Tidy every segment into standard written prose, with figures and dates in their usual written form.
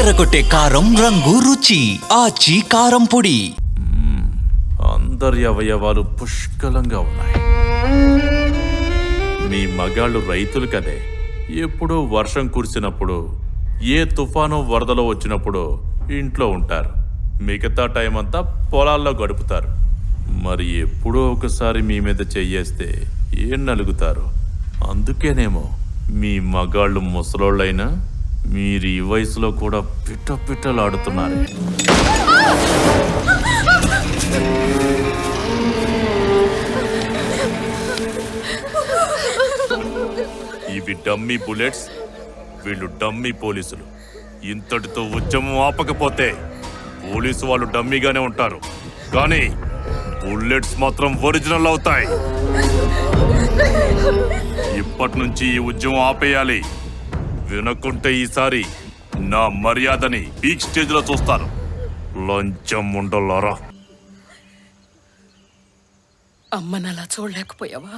అదరగొట్టే కారం రంగు రుచి ఆచి కారం పొడి. అందరి అవయవాలు పుష్కలంగా ఉన్నాయి. మీ మగాళ్ళు రైతులు కదే. ఎప్పుడో వర్షం కురిసినప్పుడు, ఏ తుఫాను వరదలో వచ్చినప్పుడు ఇంట్లో ఉంటారు. మిగతా టైం అంతా పొలాల్లో గడుపుతారు. మరి ఎప్పుడో ఒకసారి మీ మీద చెయ్యేస్తే ఏం నలుగుతారు? అందుకేనేమో మీ మగాళ్ళు ముసలోళ్ళైనా మీరు ఈ వయసులో కూడా పిట్టలాడుతున్నారు. ఇవి డమ్మీ బుల్లెట్స్, వీళ్ళు డమ్మీ పోలీసులు. ఇంతటితో ఉద్యమం ఆపకపోతే పోలీసు వాళ్ళు డమ్మీగానే ఉంటారు, కానీ బుల్లెట్స్ మాత్రం ఒరిజినల్ అవుతాయి. ఇప్పటి నుంచి ఈ ఉద్యమం ఆపేయాలి. వినకుంటే ఈసారి నా మర్యాదని పీక్ స్టేజ్ లో చూస్తారు. లంచం ఉండలారా. అమ్మనలా చూడలేకపోయావా?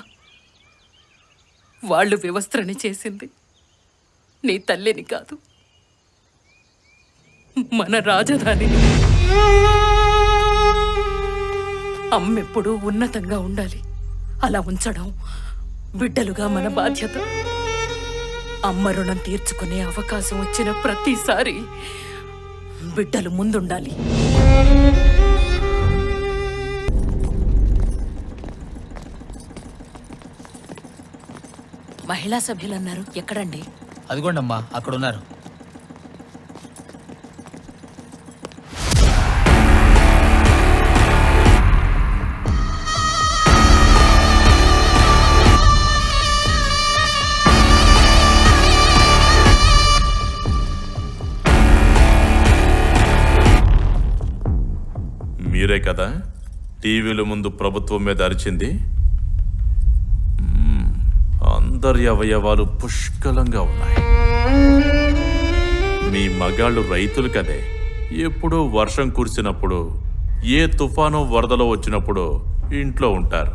వాళ్ళు వ్యవస్థని చేసింది నీ తల్లిని కాదు, మన రాజధానిని. అమ్మెప్పుడూ ఉన్నతంగా ఉండాలి. అలా ఉంచడం బిడ్డలుగా మన బాధ్యత. అమ్మ రుణం తీర్చుకునే అవకాశం వచ్చిన ప్రతిసారి బిడ్డలు ముందుండాలి. మహిళా సభ్యులన్నారు, ఎక్కడండి? అదిగోండమ్మా, అక్కడున్నారు. మీరే కదా టీవీల ముందు ప్రభుత్వం మీద అరిచింది? అందరి అవయవాలు పుష్కలంగా ఉన్నాయి. మీ మగాళ్ళు రైతులు కదే. ఎప్పుడో వర్షం కురిసినప్పుడు, ఏ తుఫాను వరదలో వచ్చినప్పుడు ఇంట్లో ఉంటారు.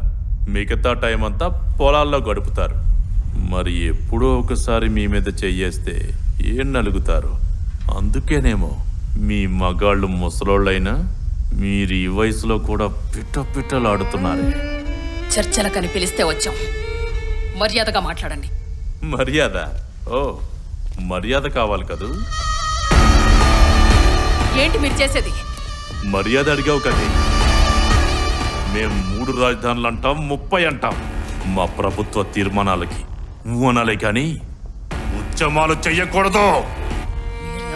మిగతా టైం అంతా పొలాల్లో గడుపుతారు. మరి ఎప్పుడో ఒకసారి మీ మీద చెయ్యేస్తే ఏం నలుగుతారు? అందుకేనేమో మీ మగాళ్ళు ముసలోళ్ళైనా మీరు ఈ వయసులో కూడా పిట్టలాడుతున్నారు. చర్చలకని పిలిస్తే వచ్చాం. మర్యాదగా మాట్లాడండి. మర్యాద? ఓ, మర్యాద కావాలి కదూ? ఏంటి మీరు చేసేది? మర్యాద అడిగావు కదే. మేం 3 రాజధానులు అంటాం, 30 అంటాం. మా ప్రభుత్వ తీర్మానాలకి అనాలే కానీ ఉద్యమాలు చెయ్యకూడదు.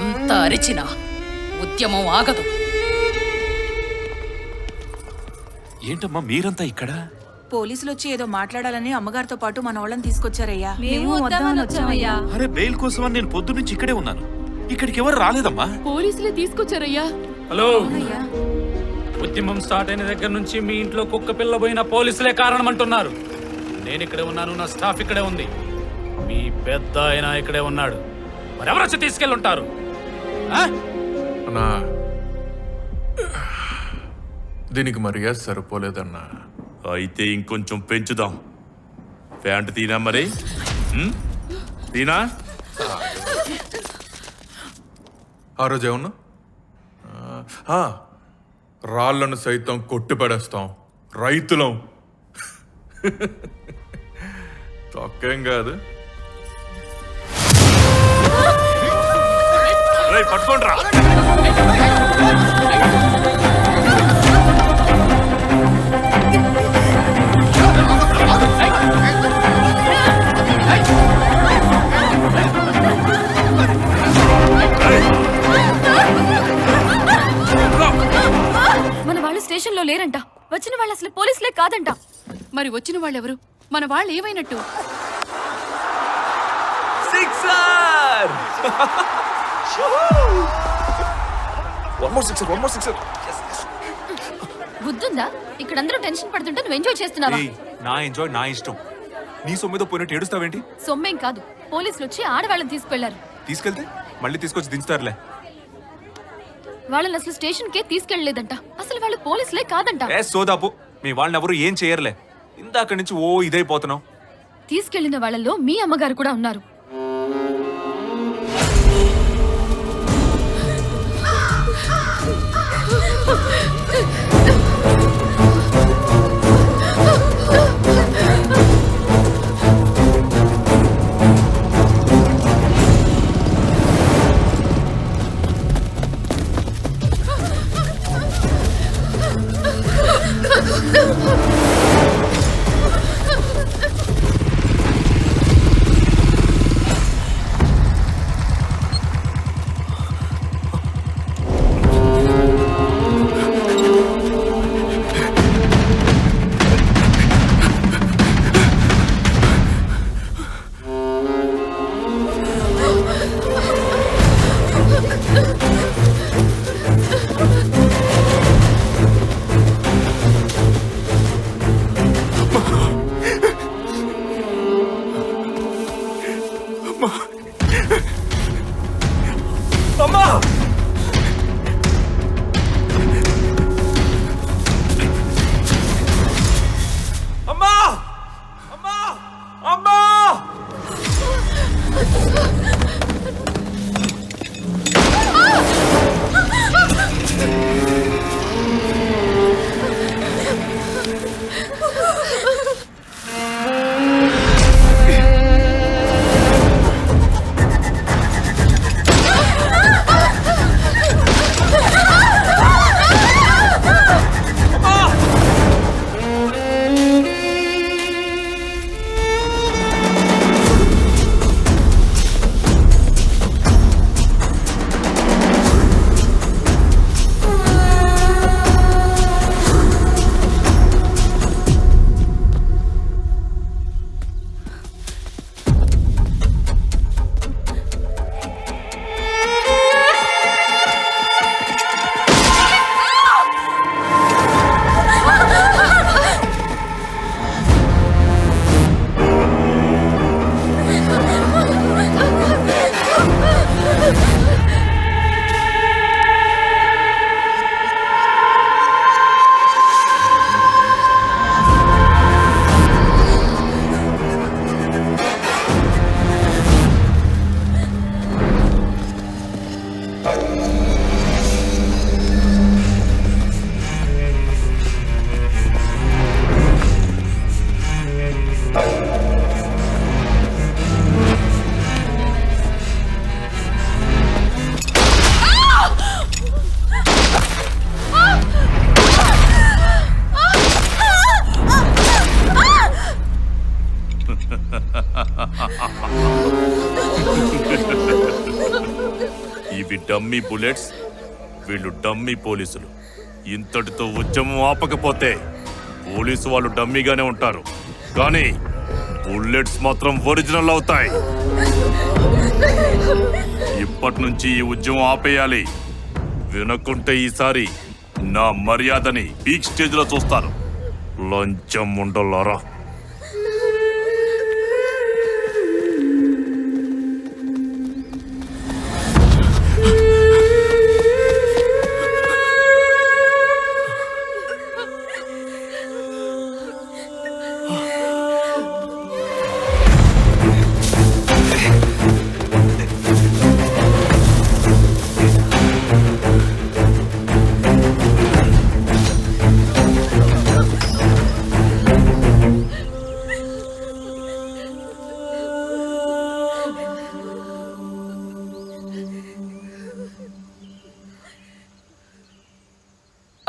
ఎంత అరిచినా ఉద్యమం ఆగదు. ఏంటమ్మా మీరంతా ఇక్కడ? పోలీసులు వచ్చి ఏదో మాట్లాడాలని అమ్మగారితో పాటు మన వాళ్ళని తీసుకొచ్చారయ్యా. అరే బెయిల్ కోసం నేను పొద్దు నుంచి ఇక్కడే ఉన్నాను. ఇక్కడికి ఎవరు రాలేదమ్మా. పోలీసులే తీసుకొచ్చారయ్యా. హలో, ఉద్యమం స్టార్ట్ అయిన దగ్గర నుంచి మీ ఇంట్లో కుక్క పిల్ల పోయిన పోలీసులే కారణం అంటున్నారు. నేను ఇక్కడే ఉన్నాను, నా స్టాఫ్ ఇక్కడే ఉంది, మీ పెద్ద ఆయన ఇక్కడే ఉన్నాడు. మరెవరు వచ్చి తీసుకెళ్ళుంటారు? అన్నా, దీనికి మర్యాద సరిపోలేదన్నా. అయితే ఇంకొంచెం పెంచుదాం. ప్యాంట్ తీనా మరి? తీనా? ఆ రోజు ఏమన్నా? రాళ్లను సైతం కొట్టిపడేస్తాం, రైతులం. తొక్కేం కాదు. పట్టుకోండ్రా. మన వాళ్ళు స్టేషన్ లో లేరంట. వచ్చిన వాళ్ళు అసలు పోలీసులే కాదంట. మరి వచ్చిన వాళ్ళెవరు? మన వాళ్ళు ఏమైనట్టు? బుద్ధుందా? ఇక్కడ అందరూ టెన్షన్ పడుతుంటే నువ్వు ఎంజాయ్ చేస్తున్నావా? నా ఎంజాయ్ నా ఇష్టం. నీ సొమ్మిదో పోయినట్టు ఏడుస్తావేంటి? సొమ్మేం కాదు, పోలీసులు వచ్చి ఆడవాళ్ళని తీసుకెళ్లారు. తీసుకెళ్తే మళ్ళీ తీసుకొచ్చి దించుతారులే. వాళ్ళని అసలు స్టేషన్ కే తీసుకెళ్లలేదంట. అసలు వాళ్ళు పోలీసులే కాదంట. సోదాపు, మీ వాళ్ళని ఎవరు ఏం చేయర్లే. ఇందాక నుంచి ఓ ఇదైపోతున్నావు. తీసుకెళ్లిన వాళ్ళల్లో మీ అమ్మగారు కూడా ఉన్నారు. అమ్మా! అమ్మా! అమ్మా! అమ్మా! ఇవి డమ్మీ బుల్లెట్స్, వీళ్ళు డమ్మీ పోలీసులు. ఇంతటితో ఉద్యమం ఆపకపోతే పోలీసు వాళ్ళు డమ్మీగానే ఉంటారు, కానీ బుల్లెట్స్ మాత్రం ఒరిజినల్ అవుతాయి. ఇప్పటి నుంచి ఈ ఉద్యమం ఆపేయాలి. వినకుంటే ఈసారి నా మర్యాదని పీక్ స్టేజ్ లో చూస్తారు. లంచం ఉండలారా.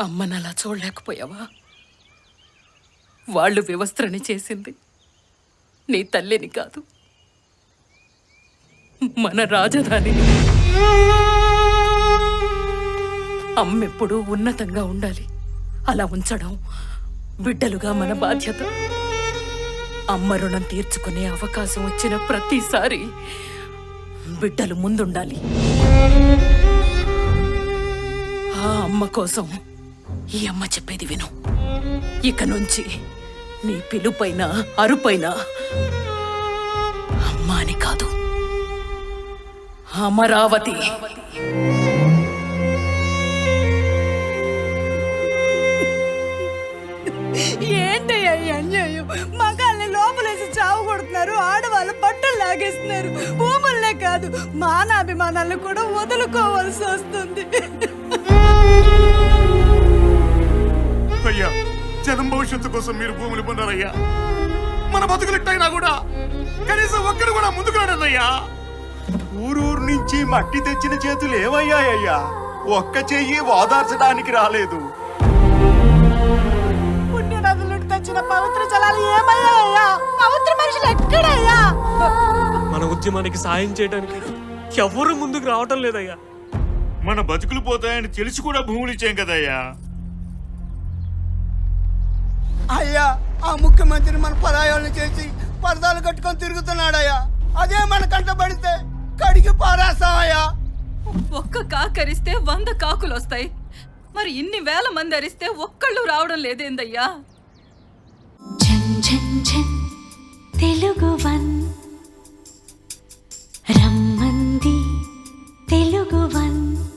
అమ్మనలా చూడలేకపోయావా? వాళ్ళు వివస్త్రని చేసింది నీ తల్లిని కాదు, మన రాజధానిని. అమ్మెప్పుడూ ఉన్నతంగా ఉండాలి. అలా ఉంచడం బిడ్డలుగా మన బాధ్యత. అమ్మ రుణం తీర్చుకునే అవకాశం వచ్చిన ప్రతిసారి బిడ్డలు ముందుండాలి. ఆ అమ్మ కోసం ఈ అమ్మ చెప్పేది విను. ఇక నుంచి నీ పిలుపైన అరుపైన అమ్మ అని కాదు, అమరావతి. ఏంటయ్యా ఈ అన్యాయం? మగాళ్ళని లోపలేసి చావు కొడుతున్నారు, ఆడవాళ్ళు బట్టలు లాగేస్తున్నారు. భూములనే కాదు మానాభిమానాలను కూడా వదులుకోవాల్సి వస్తుంది. అయ్యా, జనం భవిష్యత్తు కోసం మీరు భూములు పొందారయ్యా. మన బతుకులెట్టయినా కూడా కనీసం ఒక్కడు కూడా ముందుకు రాడయ్యా. ఊరూరు నుంచి మట్టి తెచ్చిన చేతులు ఏమయ్యాయ్యా? ఒక్క చెయ్యి ఓదార్చడానికి రాలేదు. పుణ్యనదుల నుండి తెచ్చిన పవిత్ర జలాలు ఏమయ్యాయ్యా? పవిత్ర మనుషులు ఎక్కడయ్యా? మన ఉద్యమానికి సాయం చేయడానికి ఎవరు ముందుకు రావటం లేదయ్యా. మన బతుకులు పోతాయని తెలిసి కూడా భూములు ఇచ్చాం కదయ్యా. అయ్యా, ఆ ముఖ్యమంత్రి మన పరాయాలను చేసి పరదాలు కట్టుకొని తిరుగుతున్నాడయ్యా. అదే మన కంట పడితే కడిగి పారేస్తామయ్యా. ఒక్క కాకరిస్తే 100 కాకులు వస్తాయి. మరి ఇన్ని వేల మంది అరిస్తే ఒక్కళ్ళు రావడం లేదేందయ్యా? తెలుగు వన్ రమ్మంది తెలుగు తెలుగు 1